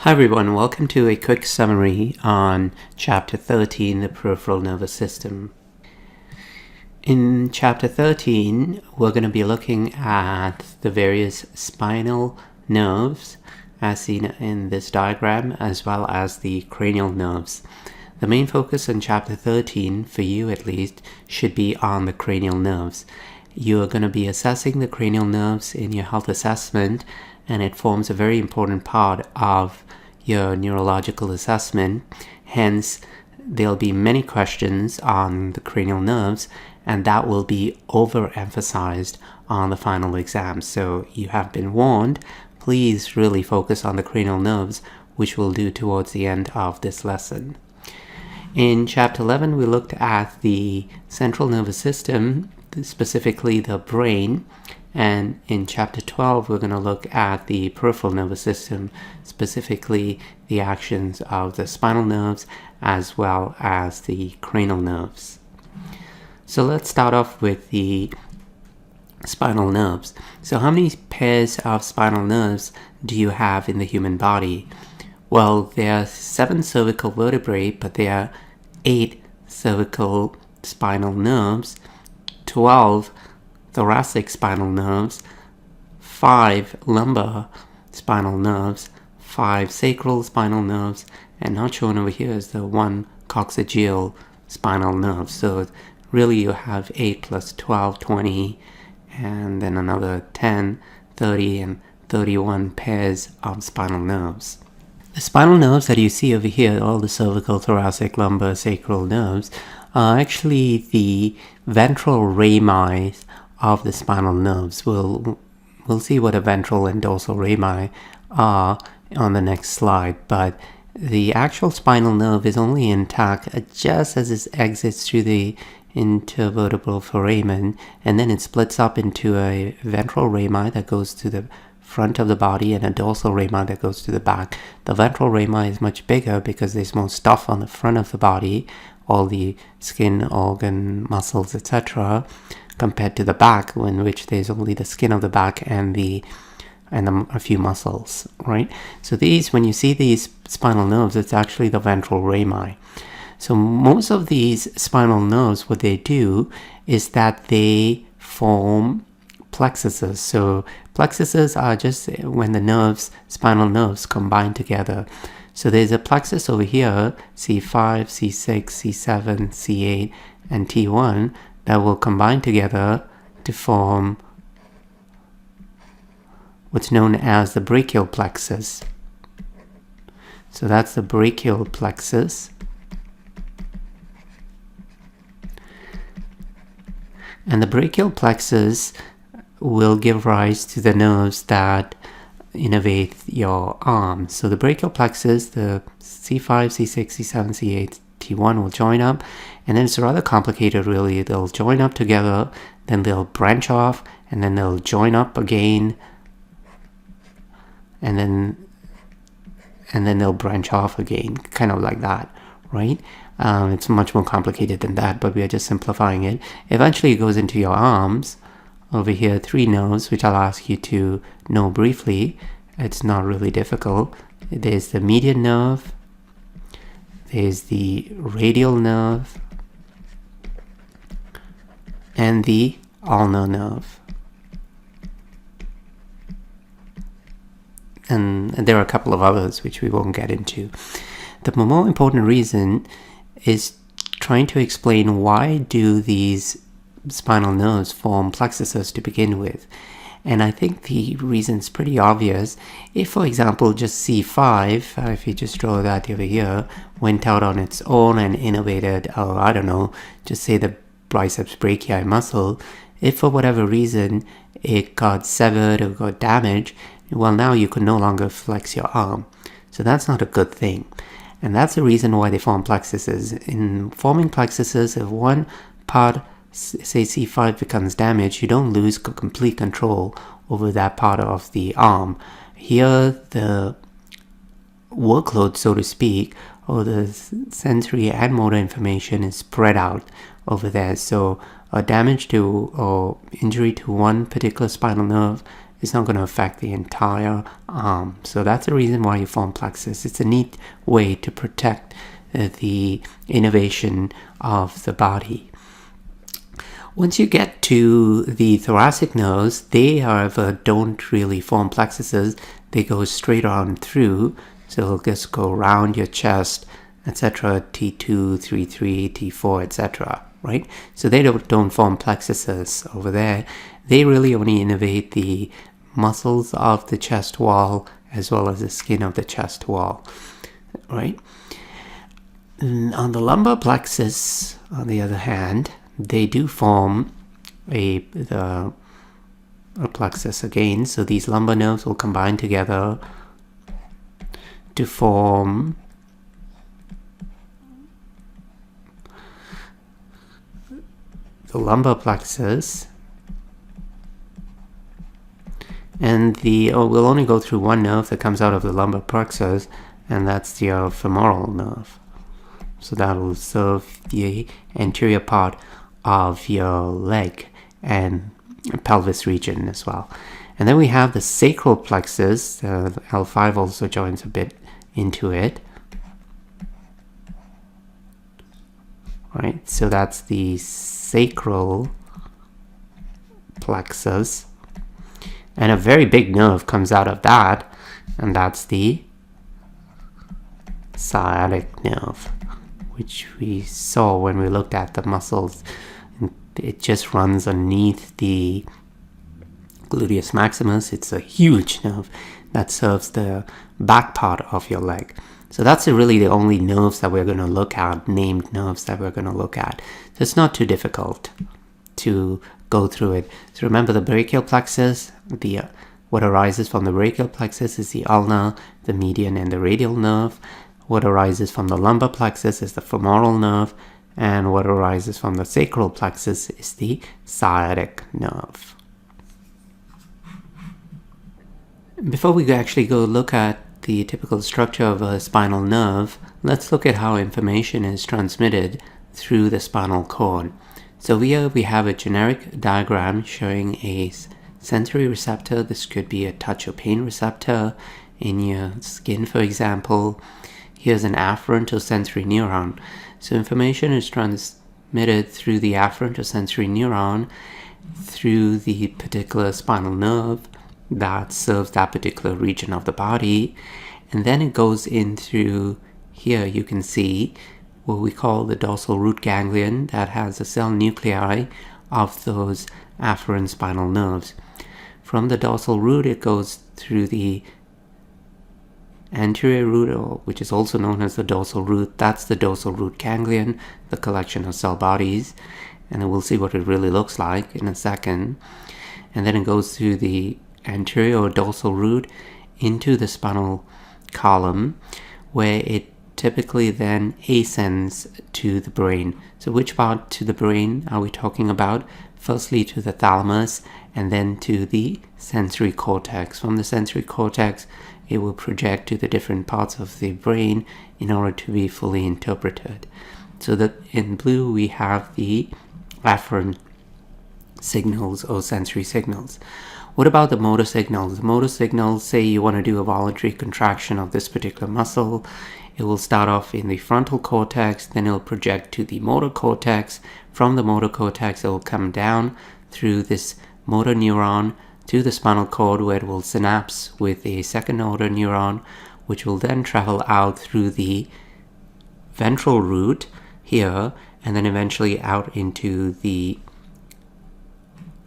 Hi everyone, welcome to a quick summary on Chapter 13, the peripheral nervous system. In Chapter 13, we're going to be looking at the various spinal nerves as seen in this diagram, as well as the cranial nerves. The main focus in Chapter 13, for you at least, should be on the cranial nerves. You are going to be assessing the cranial nerves in your health assessment, and it forms a very important part of your neurological assessment. Hence, there'll be many questions on the cranial nerves, and that will be overemphasized on the final exam. So you have been warned. Please really focus on the cranial nerves, which we'll do towards the end of this lesson. In Chapter 11, we looked at the central nervous system, specifically the brain. And in Chapter 12, we're going to look at the peripheral nervous system, specifically the actions of the spinal nerves as well as the cranial nerves. So let's start off with the spinal nerves. So how many pairs of spinal nerves do you have in the human body? Well, there are 7 cervical vertebrae, but there are 8 cervical spinal nerves, 12 thoracic spinal nerves, 5 lumbar spinal nerves, 5 sacral spinal nerves, and not shown over here is the 1 coccygeal spinal nerve. So really you have 8 plus 12, 20, and then another 10, 30, and 31 pairs of spinal nerves. The spinal nerves that you see over here, all the cervical, thoracic, lumbar, sacral nerves, are actually the ventral rami of the spinal nerves. We'll see what a ventral and dorsal rami are on the next slide, but the actual spinal nerve is only intact just as it exits through the intervertebral foramen, and then it splits up into a ventral rami that goes to the front of the body and a dorsal rami that goes to the back. The ventral rami is much bigger because there's more stuff on the front of the body, all the skin, organ, muscles, etc., compared to the back, in which there's only the skin of the back and a few muscles, right? So these, when you see these spinal nerves, it's actually the ventral rami. So most of these spinal nerves, what they do is that they form plexuses. So plexuses are just when the nerves, spinal nerves, combine together. So there's a plexus over here, C5, C6, C7, C8, and T1, that will combine together to form what's known as the brachial plexus. So that's the brachial plexus. And the brachial plexus will give rise to the nerves that innervate your arm. So the brachial plexus, the C5, C6, C7, C8, T1 will join up, and then it's rather complicated really. They'll join up together, then they'll branch off, and then they'll join up again, and then they'll branch off again, kind of like that, right? It's much more complicated than that, but we are just simplifying it. Eventually it goes into your arms. Over here, 3 nerves, which I'll ask you to know briefly. It's not really difficult. There's the median nerve, there's the radial nerve, and the ulnar nerve. And there are a couple of others which we won't get into. The more important reason is trying to explain why do these spinal nerves form plexuses to begin with. And I think the reason's pretty obvious. If, for example, just C5, if you just draw that over here, went out on its own and innervated, or I don't know, just say the biceps brachii muscle, if for whatever reason it got severed or got damaged, well, now you could no longer flex your arm. So that's not a good thing. And that's the reason why they form plexuses. In forming plexuses, if one part, say C5, becomes damaged, you don't lose complete control over that part of the arm. Here, the workload, so to speak, or the sensory and motor information is spread out over there. So a damage to or injury to one particular spinal nerve It's not going to affect the entire arm. So that's the reason why you form plexus. It's a neat way to protect the innervation of the body. Once you get to the thoracic nerves, they, however, don't really form plexuses. They go straight on through. So they'll just go around your chest, etc. T2, T3, T4, etc. Right? So they don't form plexuses over there. They really only innervate the muscles of the chest wall as well as the skin of the chest wall. Right? And on the lumbar plexus, on the other hand, they do form a plexus again. So these lumbar nerves will combine together to form the lumbar plexus. And we'll only go through one nerve that comes out of the lumbar plexus, and that's the femoral nerve. So that will serve the anterior part of your leg and pelvis region as well. And then we have the sacral plexus. L5 also joins a bit into it. Right, so that's the sacral plexus. And a very big nerve comes out of that, and that's the sciatic nerve, which we saw when we looked at the muscles. It just runs underneath the gluteus maximus. It's a huge nerve that serves the back part of your leg. So that's really the only nerves that we're going to look at, named nerves that we're going to look at. So it's not too difficult to go through it. So remember the brachial plexus, what arises from the brachial plexus is the ulnar, the median, and the radial nerve. What arises from the lumbar plexus is the femoral nerve, and what arises from the sacral plexus is the sciatic nerve. Before we actually go look at the typical structure of a spinal nerve, let's look at how information is transmitted through the spinal cord. So here we have a generic diagram showing a sensory receptor. This could be a touch or pain receptor in your skin, for example. Here's an afferent or sensory neuron. So information is transmitted through the afferent or sensory neuron through the particular spinal nerve that serves that particular region of the body. And then it goes in through here. You can see what we call the dorsal root ganglion that has the cell nuclei of those afferent spinal nerves. From the dorsal root, it goes through the anterior root, which is also known as the dorsal root. That's the dorsal root ganglion, the collection of cell bodies, and we'll see what it really looks like in a second. And then it goes through the anterior or dorsal root into the spinal column, where it typically then ascends to the brain. So which part to the brain are we talking about? Firstly to the thalamus, and then to the sensory cortex. From the sensory cortex, it will project to the different parts of the brain in order to be fully interpreted. So that in blue we have the afferent signals or sensory signals. What about the motor signals? The motor signals, say you want to do a voluntary contraction of this particular muscle, it will start off in the frontal cortex, then it will project to the motor cortex. From the motor cortex, it will come down through this motor neuron to the spinal cord, where it will synapse with a second order neuron, which will then travel out through the ventral root here, and then eventually out into the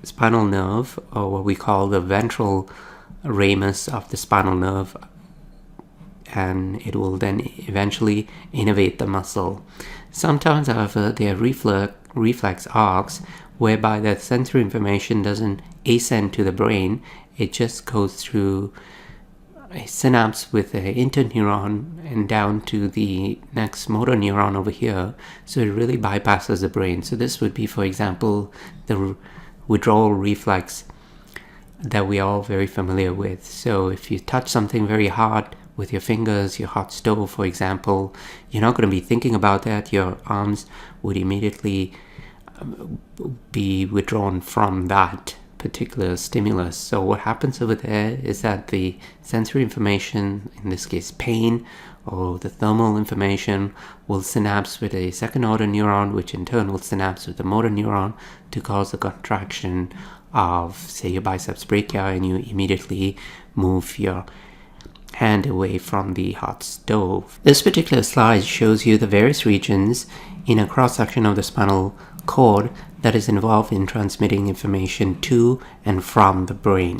spinal nerve, or what we call the ventral ramus of the spinal nerve, and it will then eventually innervate the muscle. Sometimes, however, there are reflex arcs whereby the sensory information doesn't ascend to the brain, it just goes through a synapse with an interneuron and down to the next motor neuron over here, so it really bypasses the brain. So this would be, for example, the withdrawal reflex that we are all very familiar with. So if you touch something very hard with your fingers, your hot stove, for example, you're not going to be thinking about that. Your arms would immediately be withdrawn from that particular stimulus. So what happens over there is that the sensory information, in this case pain, or the thermal information, will synapse with a second order neuron, which in turn will synapse with the motor neuron to cause a contraction of, say, your biceps brachii, and you immediately move your hand away from the hot stove. This particular slide shows you the various regions in a cross-section of the spinal cord that is involved in transmitting information to and from the brain.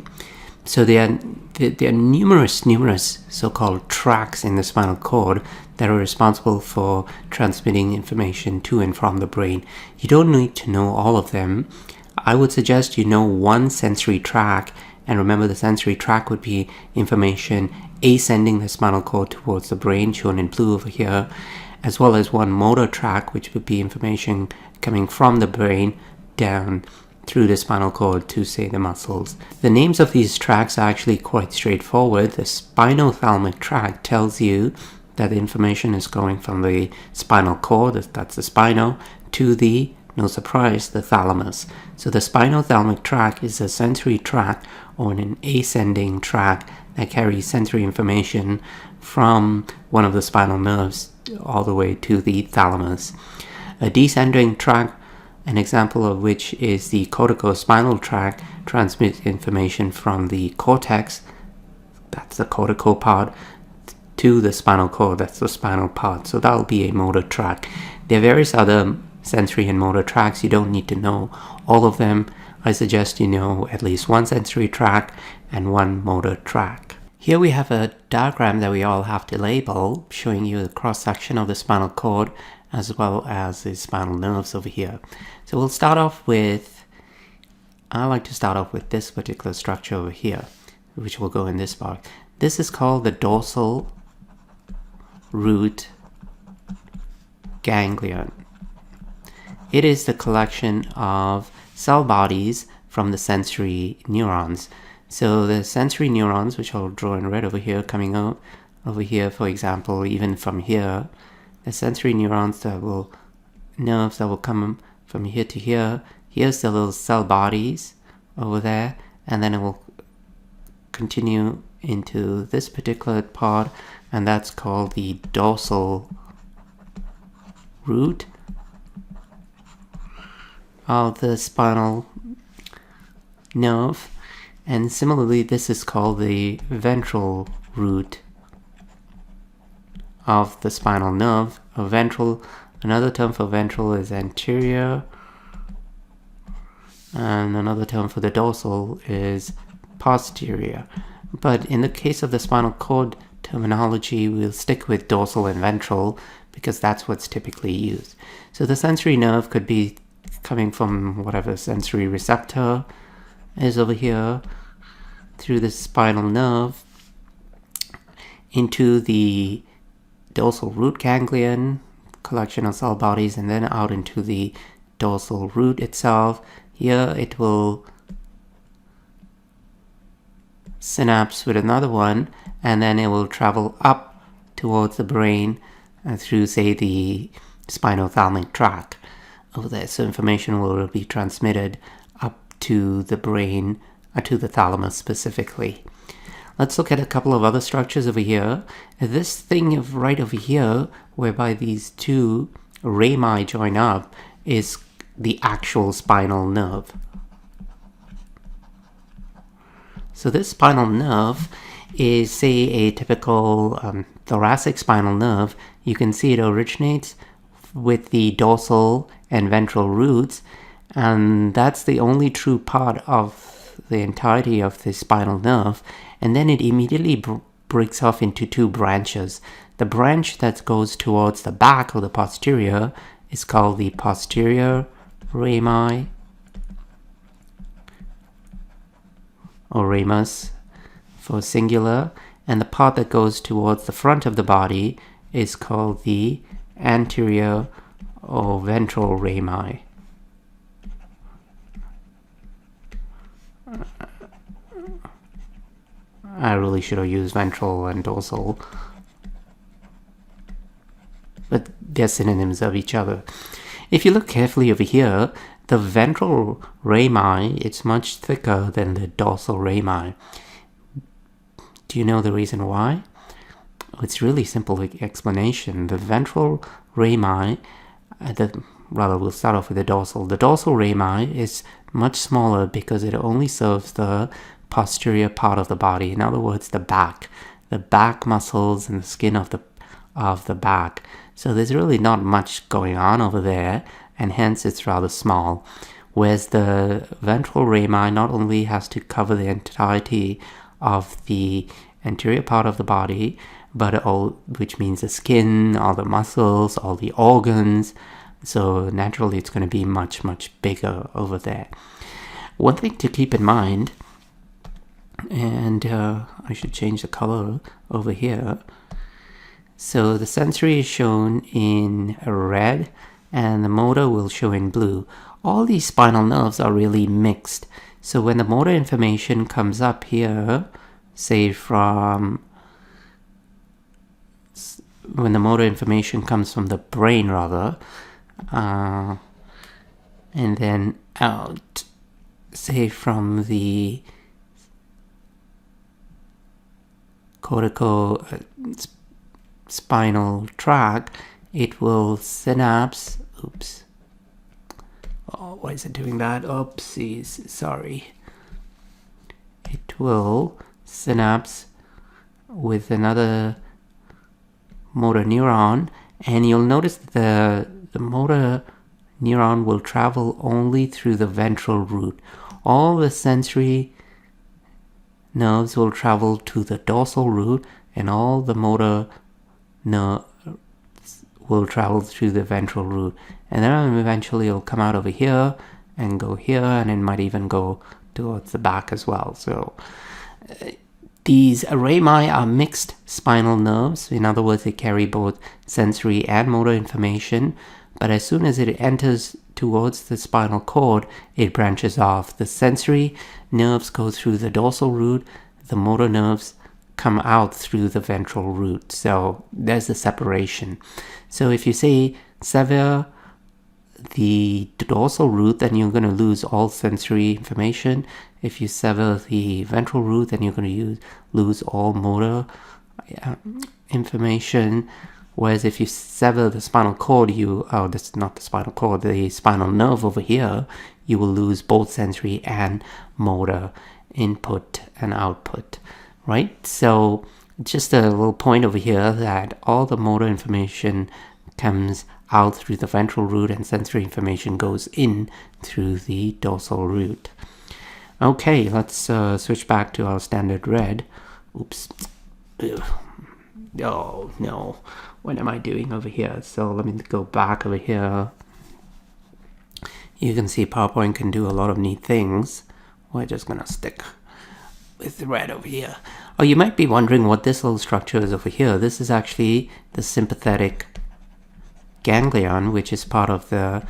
So there are numerous so-called tracts in the spinal cord that are responsible for transmitting information to and from the brain. You don't need to know all of them. I would suggest you know one sensory tract, and remember the sensory tract would be information ascending the spinal cord towards the brain, shown in blue over here, as well as one motor tract, which would be information coming from the brain down through the spinal cord to, say, the muscles. The names of these tracts are actually quite straightforward. The spinothalamic tract tells you that the information is going from the spinal cord, that's the spino, to the, no surprise, the thalamus. So the spinothalamic tract is a sensory tract, or an ascending tract, that carries sensory information from one of the spinal nerves all the way to the thalamus. A descending tract, an example of which is the corticospinal tract, transmits information from the cortex, that's the cortical part, to the spinal cord, that's the spinal part. So that'll be a motor tract. There are various other sensory and motor tracts. You don't need to know all of them. I suggest you know at least one sensory tract and one motor tract. Here we have a diagram that we all have to label, showing you the cross-section of the spinal cord as well as the spinal nerves over here. So we'll start off with, I like to start off with this particular structure over here, which will go in this box. This is called the dorsal root ganglion. It is the collection of cell bodies from the sensory neurons. So the sensory neurons, which I'll draw in red over here, coming out over here, for example, even from here, the sensory neurons nerves that will come from here to here. Here's the little cell bodies over there, and then it will continue into this particular part, and that's called the dorsal root of the spinal nerve. And similarly, this is called the ventral root of the spinal nerve. A ventral, another term for ventral is anterior, and another term for the dorsal is posterior. But in the case of the spinal cord terminology, we'll stick with dorsal and ventral because that's what's typically used. So the sensory nerve could be coming from whatever sensory receptor is over here through the spinal nerve into the dorsal root ganglion, collection of cell bodies, and then out into the dorsal root itself. Here it will synapse with another one, and then it will travel up towards the brain through, say, the spinothalamic tract over there. So information will be transmitted up to the brain, to the thalamus specifically. Let's look at a couple of other structures over here. This thing right over here, whereby these two rami join up, is the actual spinal nerve. So this spinal nerve is, say, a typical thoracic spinal nerve. You can see it originates with the dorsal and ventral roots, and that's the only true part of the entirety of the spinal nerve. And then it immediately breaks off into two branches. The branch that goes towards the back or the posterior is called the posterior rami, or ramus for singular, and the part that goes towards the front of the body is called the anterior or ventral rami. I really should have used ventral and dorsal, but they're synonyms of each other. If you look carefully over here, the ventral rami, it's much thicker than the dorsal rami. Do you know the reason why? It's really simple explanation. The ventral rami, we'll start off with the dorsal. The dorsal rami is much smaller because it only serves the posterior part of the body. In other words, the back muscles and the skin of the back. So there's really not much going on over there, and hence it's rather small. Whereas the ventral rami not only has to cover the entirety of the anterior part of the body, which means the skin, all the muscles, all the organs. So naturally it's going to be much, much bigger over there. One thing to keep in mind, and I should change the color over here. So the sensory is shown in red and the motor will show in blue. All these spinal nerves are really mixed. So when the motor information comes up here, when the motor information comes from the brain rather, and then out, say from the cortical spinal tract, it will synapse. Oops. Oh, why is it doing that? Oopsies, sorry. It will synapse with another motor neuron, and you'll notice that the motor neuron will travel only through the ventral root. All the sensory nerves will travel to the dorsal root, and all the motor nerves will travel through the ventral root. And then eventually it'll come out over here and go here, and it might even go towards the back as well. So these rami are mixed spinal nerves. In other words, they carry both sensory and motor information, but as soon as it enters towards the spinal cord, it branches off. The sensory nerves go through the dorsal root, the motor nerves come out through the ventral root. So there's the separation. So if you say sever the dorsal root, then you're going to lose all sensory information. If you sever the ventral root, then you're going to lose all motor information. Whereas if you sever the spinal cord, that's not the spinal cord, the spinal nerve over here, you will lose both sensory and motor input and output, right? So just a little point over here that all the motor information comes out through the ventral root and sensory information goes in through the dorsal root. Okay, let's switch back to our standard red. Oops. Ugh. Oh no, what am I doing over here? So let me go back over here. You can see PowerPoint can do a lot of neat things. We're just gonna stick with the red over here. Oh, you might be wondering what this little structure is over here. This is actually the sympathetic ganglion, which is part of the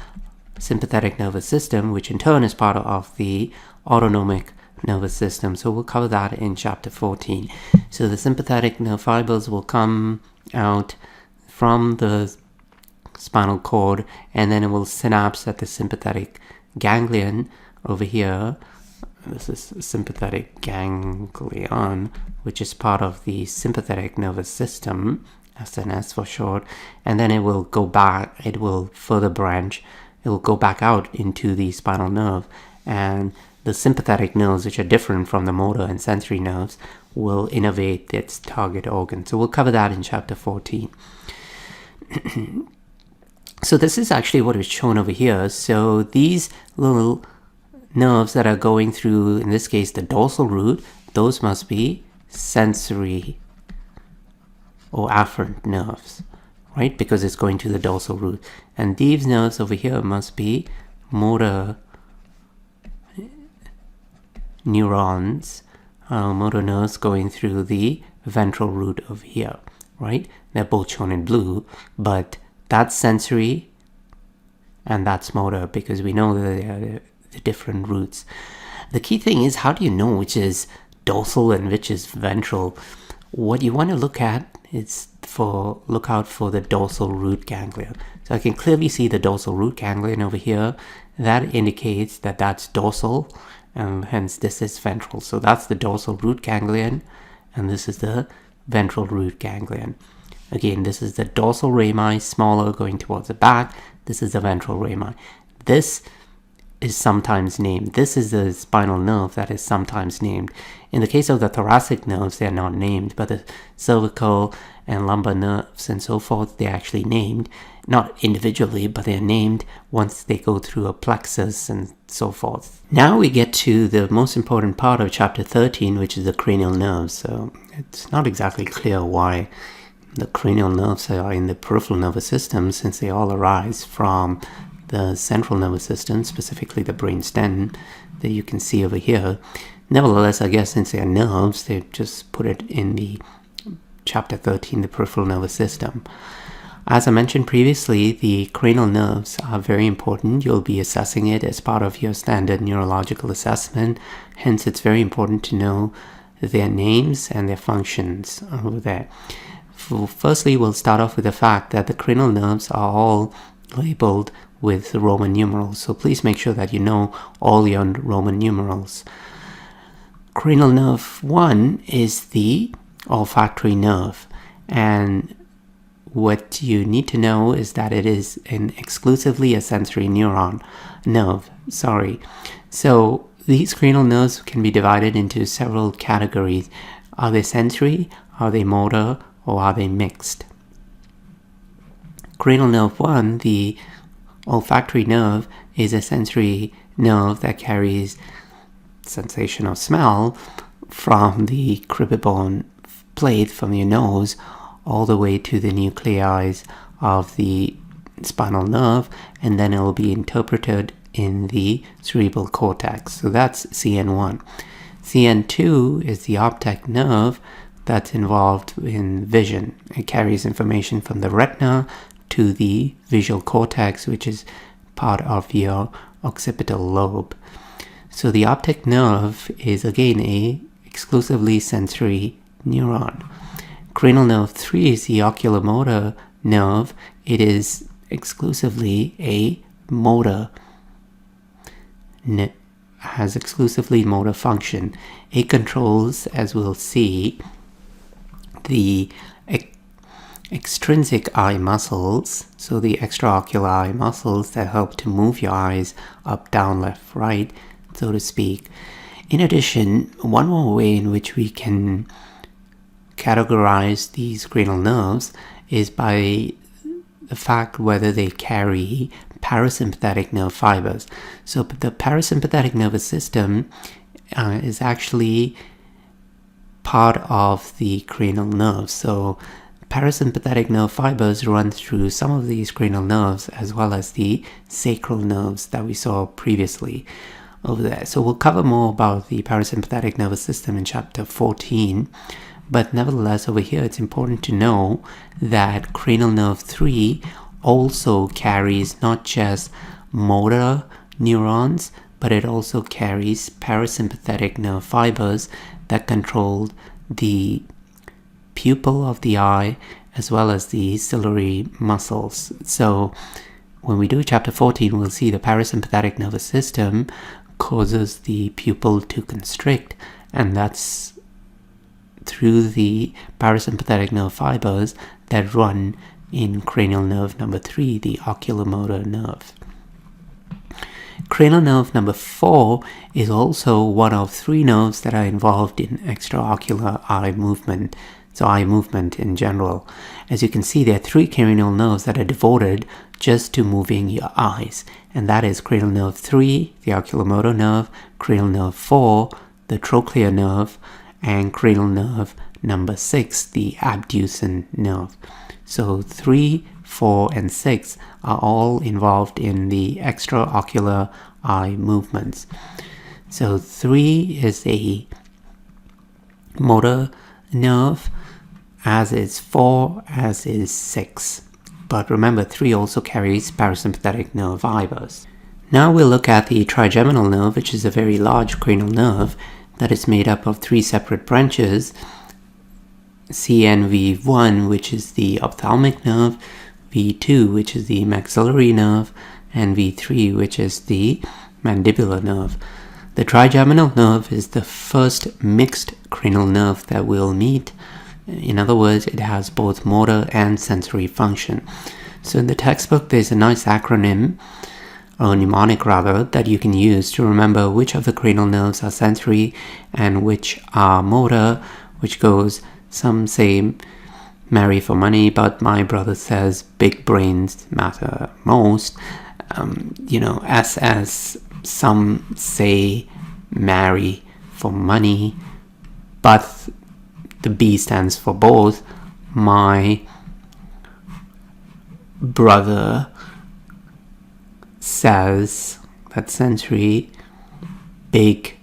sympathetic nervous system, which in turn is part of the autonomic nervous system. So we'll cover that in chapter 14. So the sympathetic nerve fibers will come out from the spinal cord, and then it will synapse at the sympathetic ganglion over here. This is sympathetic ganglion, which is part of the sympathetic nervous system, SNS for short, and then it will go back, it will further branch, it will go back out into the spinal nerve, and the sympathetic nerves, which are different from the motor and sensory nerves, will innervate its target organ. So we'll cover that in chapter 14. So this is actually what is shown over here. So these little nerves that are going through, in this case, the dorsal root, those must be sensory or afferent nerves, right? Because it's going to the dorsal root. And these nerves over here must be motor neurons, motor nerves going through the ventral root over here, right? They're both shown in blue, but that's sensory and that's motor, because we know that they are the different roots. The key thing is, how do you know which is dorsal and which is ventral? What you want to look at is look out for the dorsal root ganglion. So I can clearly see the dorsal root ganglion over here. That indicates that that's dorsal, and hence this is ventral. So that's the dorsal root ganglion, and this is the ventral root ganglion. Again, this is the dorsal rami, smaller, going towards the back. This is the ventral rami. This is sometimes named. This is the spinal nerve that is sometimes named. In the case of the thoracic nerves, they are not named, but the cervical and lumbar nerves and so forth, they're actually named. Not individually, but they're named once they go through a plexus and so forth. Now we get to the most important part of chapter 13, which is the cranial nerves. So it's not exactly clear why the cranial nerves are in the peripheral nervous system, since they all arise from the central nervous system, specifically the brainstem that you can see over here. Nevertheless, I guess since they are nerves, they just put it in the chapter 13, the peripheral nervous system. As I mentioned previously, the cranial nerves are very important. You'll be assessing it as part of your standard neurological assessment. Hence, it's very important to know their names and their functions over there. Firstly, we'll start off with the fact that the cranial nerves are all labeled with Roman numerals. So please make sure that you know all your Roman numerals. Cranial nerve 1 is the olfactory nerve, and what you need to know is that it is exclusively a sensory nerve. So these cranial nerves can be divided into several categories. Are they sensory, are they motor, or are they mixed? Cranial nerve 1, the olfactory nerve, is a sensory nerve that carries sensation of smell from the cribbobone plate from your nose all the way to the nuclei of the spinal nerve, and then it will be interpreted in the cerebral cortex. So that's CN1. CN2 is the optic nerve that's involved in vision. It carries information from the retina to the visual cortex, which is part of your occipital lobe. So the optic nerve is again a exclusively sensory neuron. Cranial nerve 3 is the oculomotor nerve. It is exclusively a motor, has exclusively motor function. It controls, as we'll see, the extrinsic eye muscles, so the extraocular eye muscles that help to move your eyes up, down, left, right, so to speak. In addition, one more way in which we can categorize these cranial nerves is by the fact whether they carry parasympathetic nerve fibers. So the parasympathetic nervous system is actually part of the cranial nerves. So parasympathetic nerve fibers run through some of these cranial nerves, as well as the sacral nerves that we saw previously over there. So we'll cover more about the parasympathetic nervous system in chapter 14. But nevertheless, over here, it's important to know that cranial nerve 3 also carries not just motor neurons, but it also carries parasympathetic nerve fibers that control the pupil of the eye as well as the ciliary muscles. So when we do chapter 14, we'll see the parasympathetic nervous system causes the pupil to constrict, and that's through the parasympathetic nerve fibers that run in cranial nerve number 3, the oculomotor nerve. Cranial nerve number 4 is also one of 3 nerves that are involved in extraocular eye movement, so eye movement in general. As you can see, there are 3 cranial nerves that are devoted just to moving your eyes, and that is cranial nerve 3, the oculomotor nerve, cranial nerve 4, the trochlear nerve, and cranial nerve number 6, the abducens nerve. So 3, 4, and 6 are all involved in the extraocular eye movements. So 3 is a motor nerve, as is 4, as is 6. But remember, 3 also carries parasympathetic nerve fibers. Now we'll look at the trigeminal nerve, which is a very large cranial nerve that is made up of 3 separate branches. CNV1, which is the ophthalmic nerve, V2, which is the maxillary nerve, and V3, which is the mandibular nerve. The trigeminal nerve is the first mixed cranial nerve that we'll meet. In other words, it has both motor and sensory function. So in the textbook, there's a nice acronym, or mnemonic rather, that you can use to remember which of the cranial nerves are sensory and which are motor, which goes, some say marry for money, but my brother says big brains matter most. As some say marry for money, but the B stands for both. My brother says that sensory, big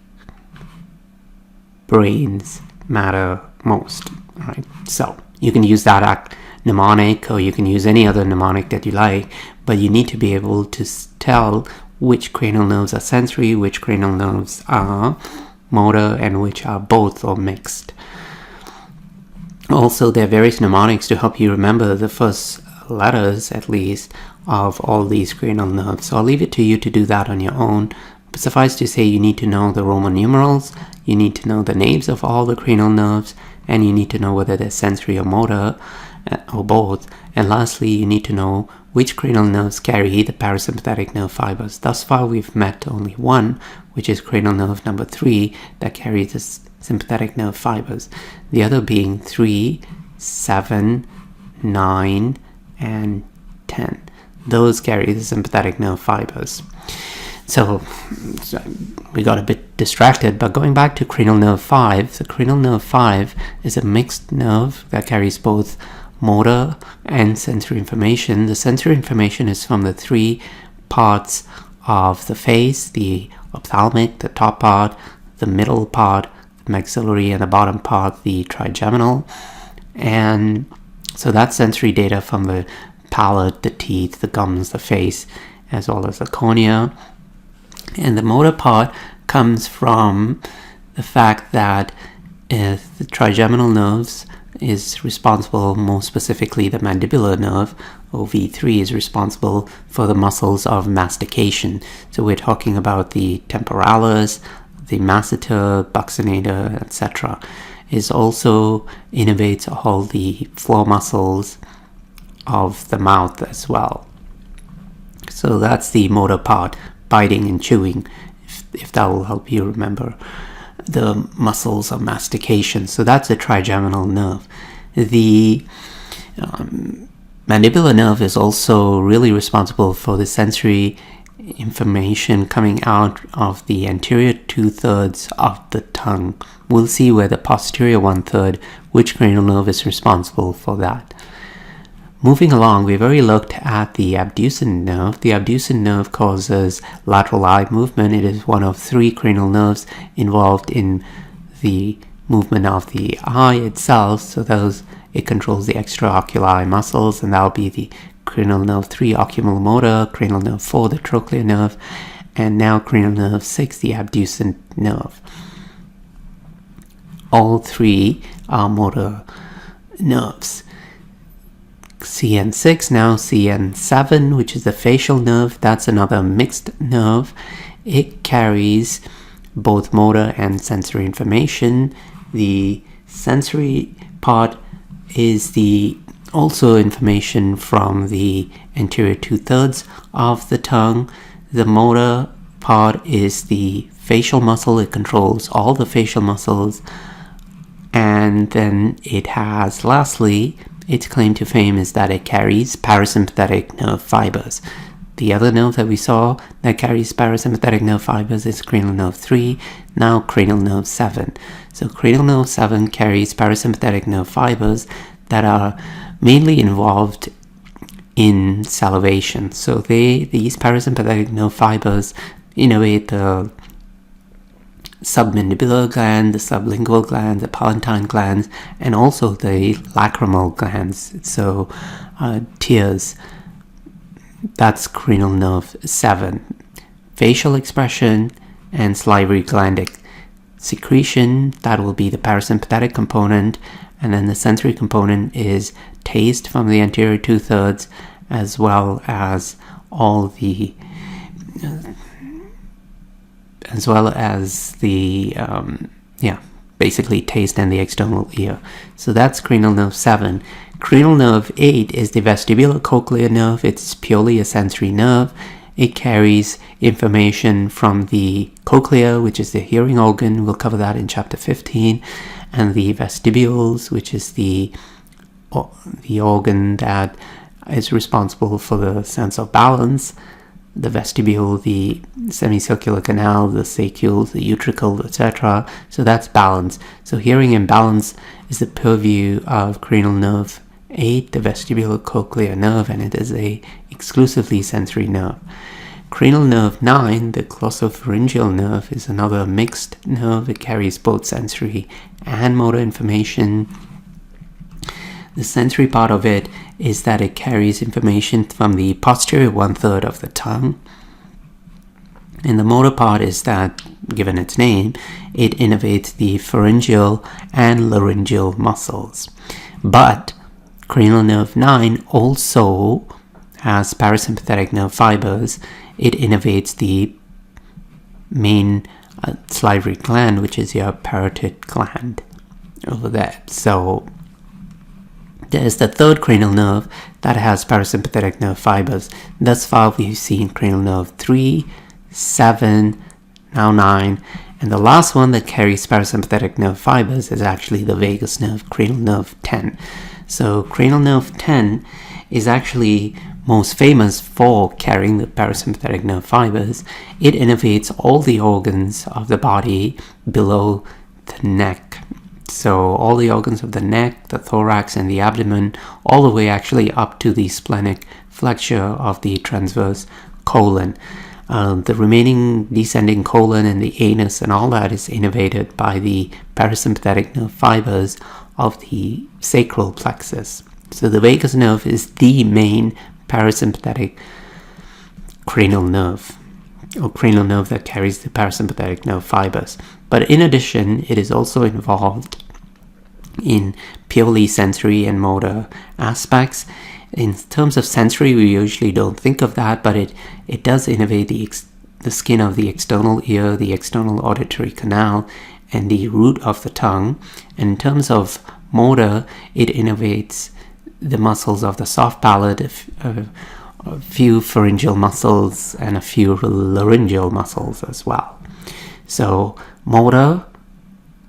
brains matter most. All right, so you can use that mnemonic, or you can use any other mnemonic that you like, but you need to be able to tell which cranial nerves are sensory, which cranial nerves are motor, and which are both or mixed. Also, there are various mnemonics to help you remember the first letters, at least, of all these cranial nerves. So I'll leave it to you to do that on your own. But suffice to say, you need to know the Roman numerals, you need to know the names of all the cranial nerves, and you need to know whether they're sensory or motor, or both. And lastly, you need to know which cranial nerves carry the parasympathetic nerve fibers. Thus far, we've met only one, which is cranial nerve number 3, that carries the sympathetic nerve fibers. The other being 3, 7, 9, and 10. Those carry the sympathetic nerve fibers. So we got a bit distracted, but going back to cranial nerve 5, the cranial nerve 5 is a mixed nerve that carries both motor and sensory information. The sensory information is from the 3 parts of the face: the ophthalmic, the top part, the middle part, the maxillary, and the bottom part, the trigeminal. And so that's sensory data from the palate, the teeth, the gums, the face, as well as the cornea. And the motor part comes from the fact that the trigeminal nerves is responsible, more specifically the mandibular nerve, or V3, is responsible for the muscles of mastication. So we're talking about the temporalis, the masseter, buccinator, etc. It also innervates all the floor muscles of the mouth as well. So that's the motor part, biting and chewing, if that will help you remember the muscles of mastication. So that's the trigeminal nerve. The mandibular nerve is also really responsible for the sensory information coming out of the anterior 2/3 of the tongue. We'll see where the posterior 1/3, which cranial nerve is responsible for that. Moving along, we've already looked at the abducens nerve. The abducens nerve causes lateral eye movement. It is one of 3 cranial nerves involved in the movement of the eye itself. So it controls the extraocular eye muscles, and that'll be the cranial nerve 3, oculomotor, cranial nerve 4, the trochlear nerve, and now cranial nerve 6, the abducens nerve. All 3 are motor nerves. CN6, now CN7, which is the facial nerve. That's another mixed nerve. It carries both motor and sensory information. The sensory part is also information from the anterior 2/3 of the tongue. The motor part is the facial muscle. It controls all the facial muscles. And then it has, lastly, its claim to fame is that it carries parasympathetic nerve fibers. The other nerve that we saw that carries parasympathetic nerve fibers is cranial nerve 3, now cranial nerve 7. So cranial nerve 7 carries parasympathetic nerve fibers that are mainly involved in salivation. So these parasympathetic nerve fibers innervate the submandibular gland, the sublingual gland, the palatine glands, and also the lacrimal glands. So tears. That's cranial nerve 7. Facial expression and salivary glandic secretion, that will be the parasympathetic component, and then the sensory component is taste from the anterior 2/3, as well as all the basically taste and the external ear. So that's cranial nerve 7. Cranial nerve 8 is the vestibulocochlear nerve. It's purely a sensory nerve. It carries information from the cochlea, which is the hearing organ. We'll cover that in chapter 15. And the vestibules, which is the organ that is responsible for the sense of balance. The vestibule, the semicircular canal, the saccule, the utricle, etc. So that's balance. So hearing and balance is the purview of cranial nerve 8, the vestibulocochlear nerve, and it is a exclusively sensory nerve. Cranial nerve 9, the glossopharyngeal nerve, is another mixed nerve. It carries both sensory and motor information. The sensory part of it is that it carries information from the posterior 1/3 of the tongue. And the motor part is that, given its name, it innervates the pharyngeal and laryngeal muscles. But cranial nerve 9 also has parasympathetic nerve fibers. It innervates the main salivary gland, which is your parotid gland over there. So there's the third cranial nerve that has parasympathetic nerve fibers. Thus far, we've seen cranial nerve 3, 7, now 9. And the last one that carries parasympathetic nerve fibers is actually the vagus nerve, cranial nerve 10. So cranial nerve 10 is actually most famous for carrying the parasympathetic nerve fibers. It innervates all the organs of the body below the neck. So all the organs of the neck, the thorax, and the abdomen, all the way actually up to the splenic flexure of the transverse colon. The remaining descending colon and the anus and all that is innervated by the parasympathetic nerve fibers of the sacral plexus. So the vagus nerve is the main parasympathetic cranial nerve, or cranial nerve that carries the parasympathetic nerve fibers. But in addition, it is also involved in purely sensory and motor aspects. In terms of sensory, we usually don't think of that, but it does innervate the skin of the external ear, the external auditory canal, and the root of the tongue. And in terms of motor, it innervates the muscles of the soft palate, a few pharyngeal muscles, and a few laryngeal muscles as well. So motor,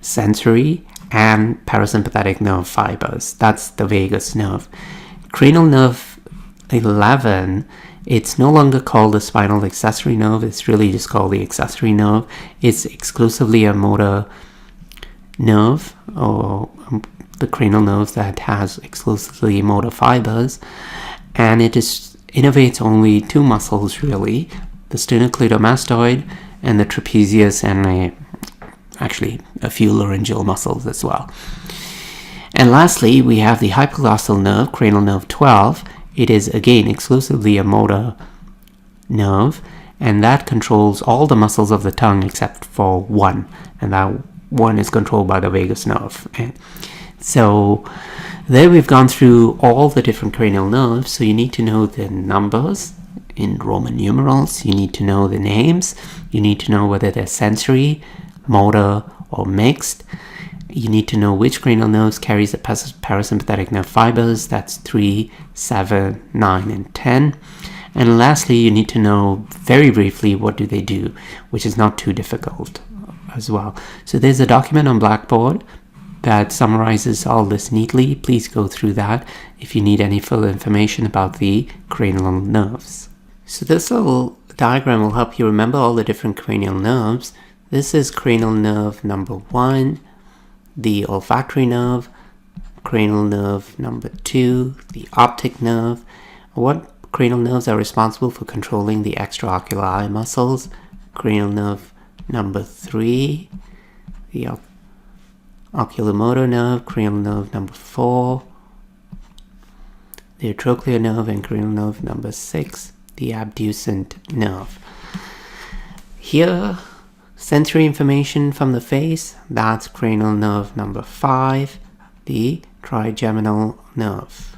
sensory, and parasympathetic nerve fibers. That's the vagus nerve. Cranial nerve 11, it's no longer called the spinal accessory nerve. It's really just called the accessory nerve. It's exclusively a motor nerve, or the cranial nerve that has exclusively motor fibers. And it innervates only two muscles, really, the sternocleidomastoid and the trapezius, and actually a few laryngeal muscles as well. And lastly, we have the hypoglossal nerve, cranial nerve 12. It is again exclusively a motor nerve, and that controls all the muscles of the tongue except for one, and that one is controlled by the vagus nerve. And so there we've gone through all the different cranial nerves. So you need to know the numbers in Roman numerals, you need to know the names, you need to know whether they're sensory, motor, or mixed. You need to know which cranial nerves carries the parasympathetic nerve fibers. That's 3, 7, 9, and 10. And lastly, you need to know very briefly what do they do, which is not too difficult as well. So there's a document on Blackboard that summarizes all this neatly. Please go through that if you need any further information about the cranial nerves. So this little diagram will help you remember all the different cranial nerves. This is cranial nerve number 1, the olfactory nerve, cranial nerve number 2, the optic nerve. What cranial nerves are responsible for controlling the extraocular eye muscles? Cranial nerve number 3, the oculomotor nerve, cranial nerve number 4, the trochlear nerve, and cranial nerve number 6, the abducent nerve. Here, sensory information from the face, that's cranial nerve number 5, the trigeminal nerve.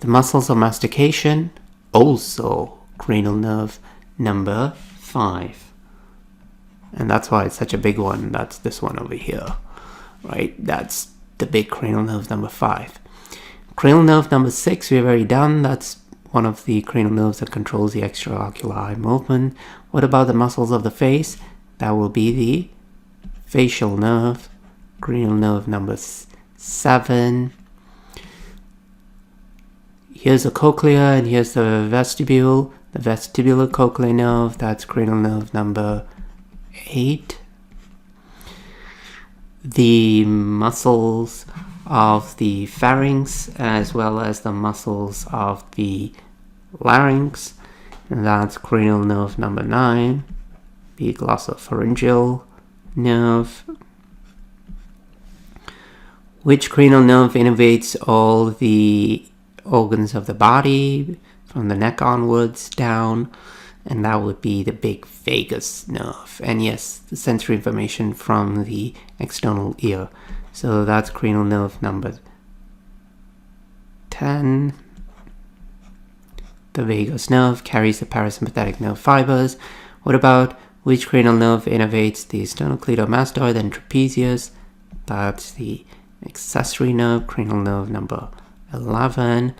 The muscles of mastication, also cranial nerve number 5. And that's why it's such a big one. That's this one over here, right? That's the big cranial nerve number 5. Cranial nerve number 6, we've already done. That's one of the cranial nerves that controls the extraocular eye movement. What about the muscles of the face? That will be the facial nerve, cranial nerve number 7. Here's the cochlea and here's the vestibule. The vestibular cochlear nerve, that's cranial nerve number 8. The muscles of the pharynx as well as the muscles of the larynx, and that's cranial nerve number 9. The glossopharyngeal nerve. Which cranial nerve innervates all the organs of the body from the neck onwards down? And that would be the big vagus nerve. And yes, the sensory information from the external ear. So that's cranial nerve number 10. The vagus nerve carries the parasympathetic nerve fibers. What about which cranial nerve innervates the sternocleidomastoid and trapezius? That's the accessory nerve, cranial nerve number 11.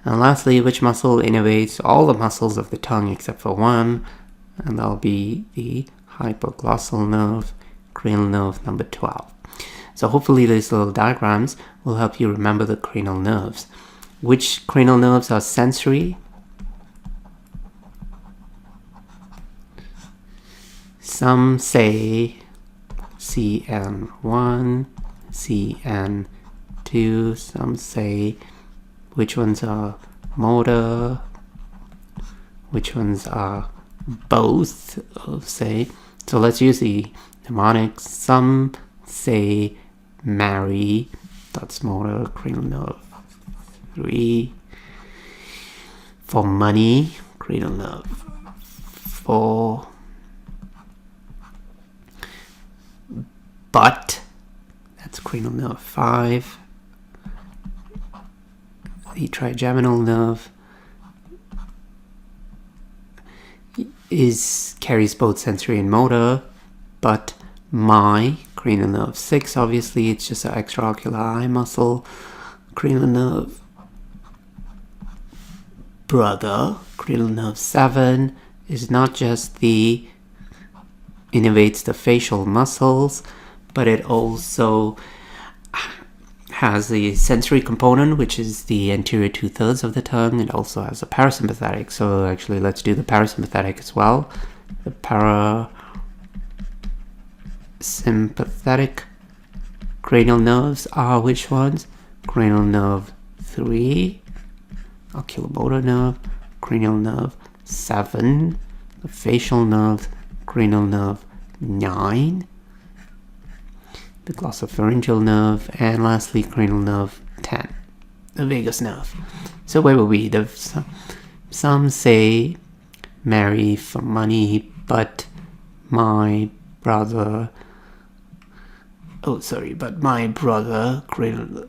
And lastly, which muscle innervates all the muscles of the tongue except for one? And that'll be the hypoglossal nerve, cranial nerve number 12. So hopefully these little diagrams will help you remember the cranial nerves. Which cranial nerves are sensory? Some say CN1, CN2, some say which ones are motor, which ones are both, say. So let's use the mnemonics. Some say marry, that's motor, cranial nerve 3. For money, cranial nerve 4. Butt, that's cranial nerve 5. The trigeminal nerve carries both sensory and motor, but my cranial nerve 6, obviously it's just an extraocular eye muscle. Cranial nerve brother, cranial nerve 7, is not just the innervates the facial muscles, but it also has the sensory component, which is the anterior 2/3 of the tongue. It also has a parasympathetic. So actually, let's do the parasympathetic as well. The parasympathetic cranial nerves are which ones? Cranial nerve 3, oculomotor nerve, cranial nerve 7, the facial nerve, cranial nerve 9, the glossopharyngeal nerve, and lastly cranial nerve 10, the vagus nerve. So where were we? Some say marry for money, but my brother cranial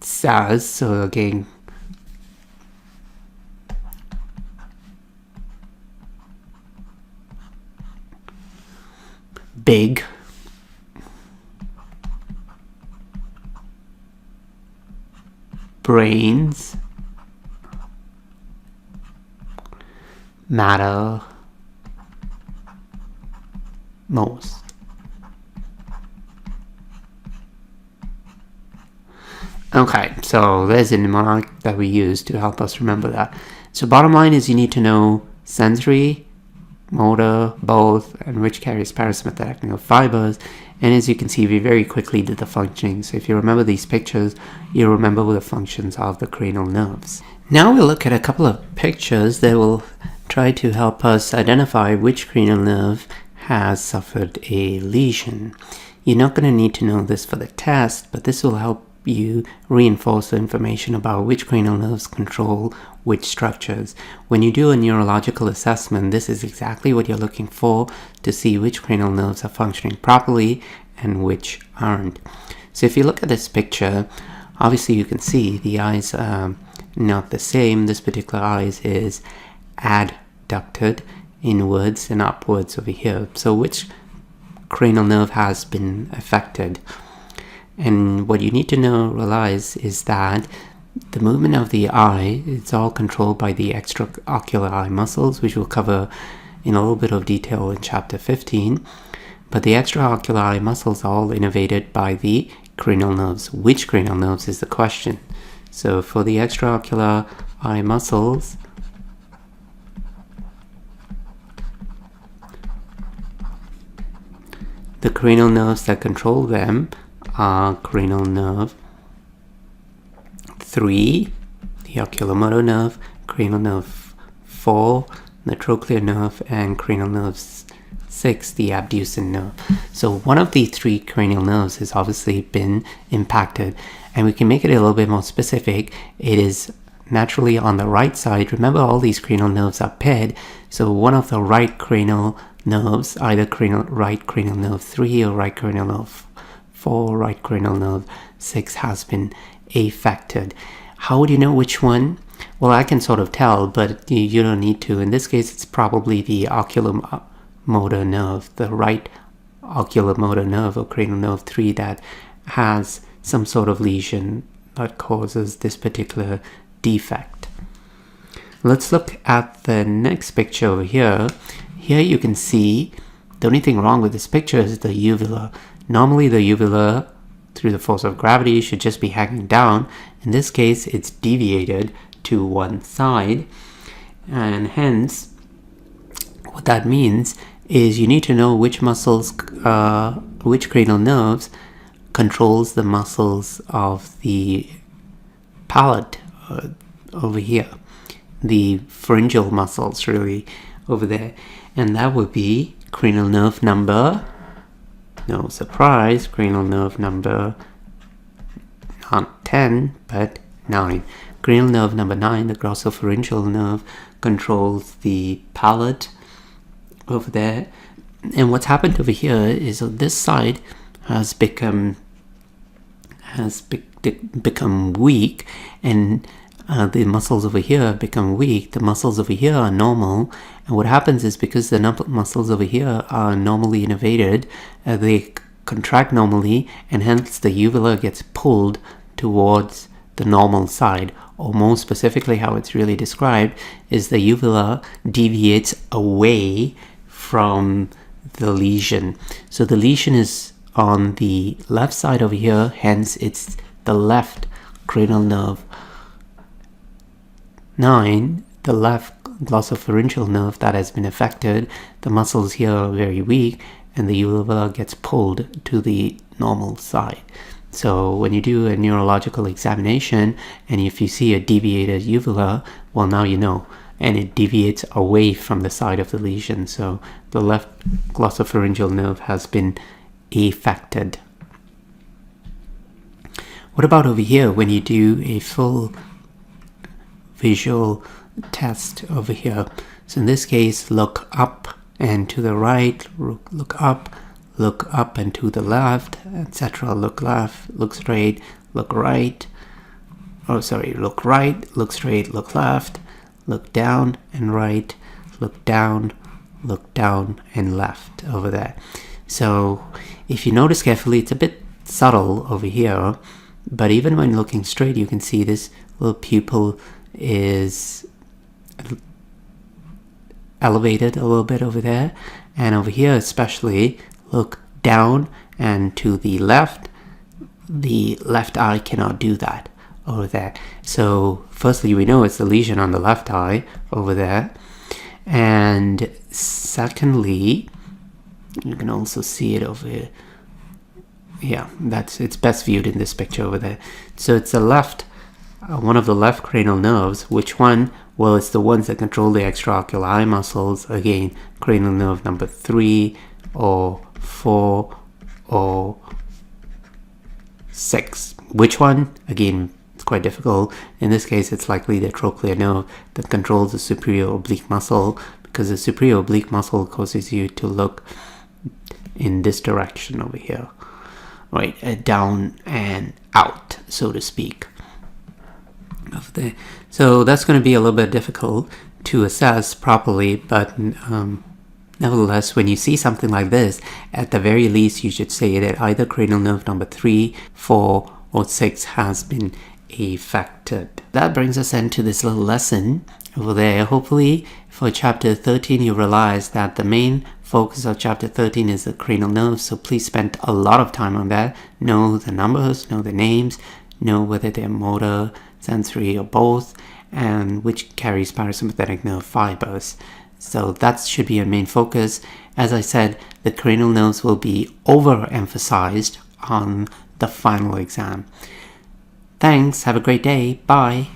says, so again, big, brains matter most. Okay, so there's a mnemonic that we use to help us remember that. So bottom line is you need to know sensory, motor, both, and which carries parasympathetic nerve fibers. And as you can see, we very quickly did the functioning. So if you remember these pictures, you'll remember the functions of the cranial nerves. Now we'll look at a couple of pictures that will try to help us identify which cranial nerve has suffered a lesion. You're not going to need to know this for the test, but this will help you reinforce the information about which cranial nerves control which structures. When you do a neurological assessment, this is exactly what you're looking for to see which cranial nerves are functioning properly and which aren't. So if you look at this picture, obviously you can see the eyes are not the same. This particular eye is adducted inwards and upwards over here. So which cranial nerve has been affected? And what you need to realize is that the movement of the eye, it's all controlled by the extraocular eye muscles, which we'll cover in a little bit of detail in chapter 15. But the extraocular eye muscles are all innervated by the cranial nerves. Which cranial nerves is the question. So for the extraocular eye muscles, the cranial nerves that control them are cranial nerve 3, the oculomotor nerve, cranial nerve 4, the trochlear nerve, and cranial nerve 6, the abducens nerve. So one of the 3 cranial nerves has obviously been impacted, and we can make it a little bit more specific. It is naturally on the right side. Remember, all these cranial nerves are paired, so one of the right cranial nerves, either right cranial nerve 3 or right cranial nerve 4, right cranial nerve 6, has been affected. How would you know which one? Well, I can sort of tell, but you don't need to. In this case, it's probably the oculomotor nerve, the right oculomotor nerve or cranial nerve 3 that has some sort of lesion that causes this particular defect. Let's look at the next picture over here. Here you can see the only thing wrong with this picture is the uvula. Normally the uvula, through the force of gravity, should just be hanging down. In this case, it's deviated to one side, and hence what that means is you need to know which muscles, which cranial nerves controls the muscles of the palate over here, the pharyngeal muscles really over there, and that would be cranial nerve number, no surprise, cranial nerve number not 10 but 9. Cranial nerve number 9, the glossopharyngeal nerve, controls the palate over there. And what's happened over here is this side has become weak, and the muscles over here have become weak. The muscles over here are normal, and what happens is because the muscles over here are normally innervated, they contract normally, and hence the uvula gets pulled towards the normal side, or more specifically how it's really described is the uvula deviates away from the lesion. So the lesion is on the left side over here, hence it's the left cranial nerve 9, the left glossopharyngeal nerve that has been affected. The muscles here are very weak, and the uvula gets pulled to the normal side. So when you do a neurological examination, and if you see a deviated uvula, well, now you know, and it deviates away from the side of the lesion. So the left glossopharyngeal nerve has been affected. What about over here when you do a full visual test over here? So in this case, look up and to the right, look up and to the left, etc. Look left, look straight, look right. Oh, sorry, look right, look straight, look left, look down and right, look down and left over there. So if you notice carefully, it's a bit subtle over here, but even when looking straight, you can see this little pupil is elevated a little bit over there, and over here especially, look down and to the left eye cannot do that over there. So firstly, we know it's the lesion on the left eye over there, and secondly, you can also see it over here. Yeah, it's best viewed in this picture over there. So it's the left, one of the left cranial nerves. Which one? Well, it's the ones that control the extraocular eye muscles. Again, cranial nerve number 3 or 4 or 6. Which one? Again, it's quite difficult. In this case, it's likely the trochlear nerve that controls the superior oblique muscle, because the superior oblique muscle causes you to look in this direction over here. right, down and out, so to speak. So that's going to be a little bit difficult to assess properly, but nevertheless, when you see something like this, at the very least, you should say that either cranial nerve number 3, 4, or 6 has been affected. That brings us into this little lesson over there. Hopefully, for chapter 13, you realize that the main focus of chapter 13 is the cranial nerves, so please spend a lot of time on that. Know the numbers, know the names, know whether they're motor, sensory, or both, and which carries parasympathetic nerve fibers. So that should be your main focus. As I said, the cranial nerves will be overemphasized on the final exam. Thanks, have a great day, bye.